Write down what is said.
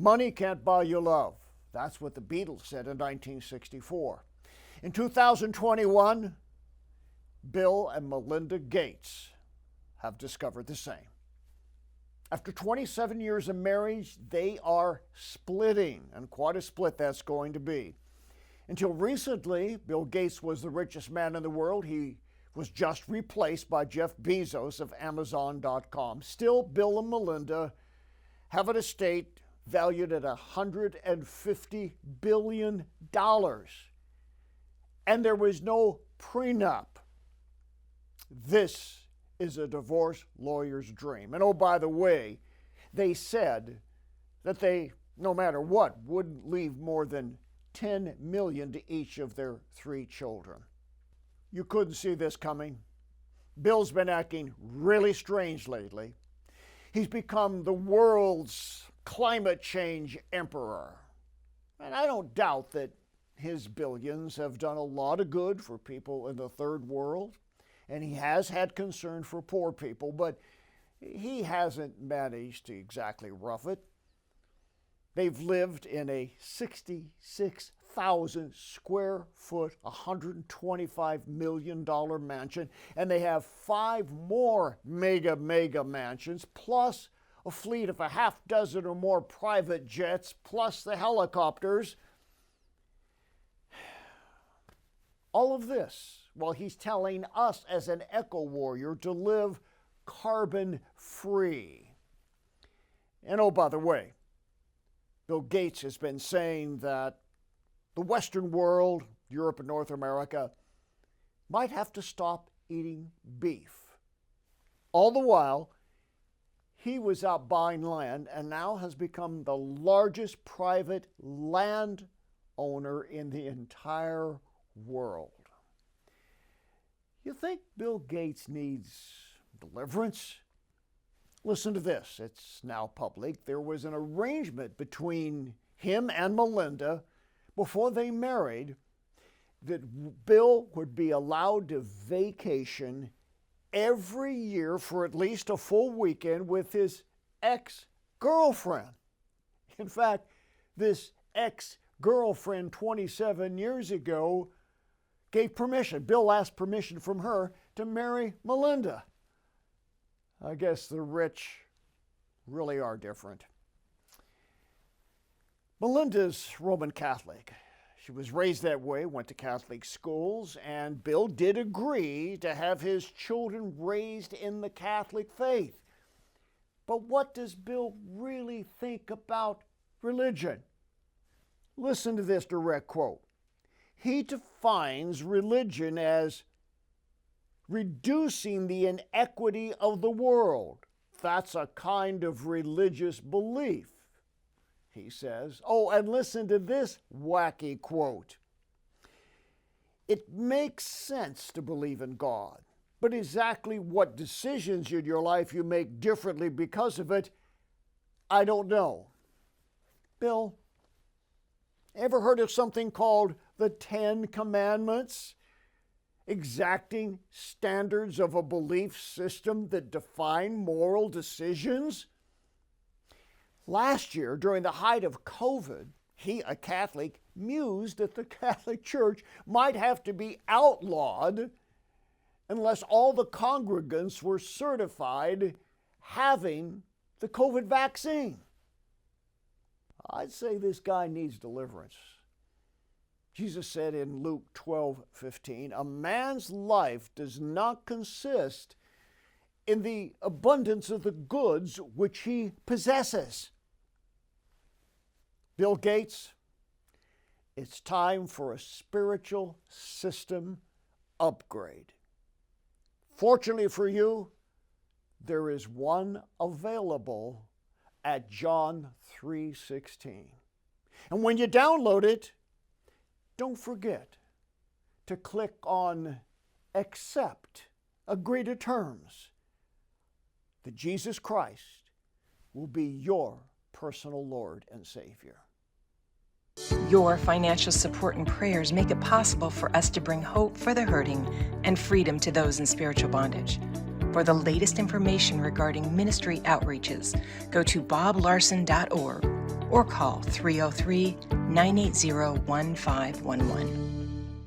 Money can't buy you love. That's what the Beatles said in 1964. In 2021, Bill and Melinda Gates have discovered the same. After 27 years of marriage, they are splitting, and quite a split that's going to be. Until recently, Bill Gates was the richest man in the world. He was just replaced by Jeff Bezos of Amazon.com. Still, Bill and Melinda have an estate valued at $150 billion. And there was no prenup. This is a divorce lawyer's dream. And oh, by the way, they said that they, no matter what, wouldn't leave more than $10 million to each of their 3 children. You couldn't see this coming. Bill's been acting really strange lately. He's become the world's climate change emperor. And I don't doubt that his billions have done a lot of good for people in the third world, and he has had concern for poor people, but he hasn't managed to exactly rough it. They've lived in a 66,000 square foot, $125 million mansion, and they have 5 more mega mansions, plus a fleet of a half dozen or more private jets, plus the helicopters. All of this while he's telling us as an eco-warrior to live carbon-free. And oh, by the way, Bill Gates has been saying that the Western world, Europe and North America, might have to stop eating beef. All the while, he was out buying land and now has become the largest private land owner in the entire world. You think Bill Gates needs deliverance? Listen to this. It's now public. There was an arrangement between him and Melinda before they married that Bill would be allowed to vacation every year for at least a full weekend with his ex-girlfriend. In fact, this ex-girlfriend 27 years ago gave permission. Bill asked permission from her to marry Melinda. I guess the rich really are different. Melinda's Roman Catholic. She was raised that way, went to Catholic schools, and Bill did agree to have his children raised in the Catholic faith. But what does Bill really think about religion? Listen to this direct quote. He defines religion as reducing the inequity of the world. That's a kind of religious belief, he says. Oh, and listen to this wacky quote. It makes sense to believe in God, but exactly what decisions in your life you make differently because of it, I don't know. Bill, ever heard of something called the 10 Commandments? Exacting standards of a belief system that define moral decisions? Last year, during the height of COVID, he, a Catholic, mused that the Catholic Church might have to be outlawed unless all the congregants were certified having the COVID vaccine. I'd say this guy needs deliverance. Jesus said in Luke 12:15, a man's life does not consist in the abundance of the goods which he possesses. Bill Gates, it's time for a spiritual system upgrade. Fortunately for you, there is one available at John 3:16. And when you download it, don't forget to click on Accept, Agree to Terms, that Jesus Christ will be your personal Lord and Savior. Your financial support and prayers make it possible for us to bring hope for the hurting and freedom to those in spiritual bondage. For the latest information regarding ministry outreaches, go to boblarson.org or call 303-980-1511.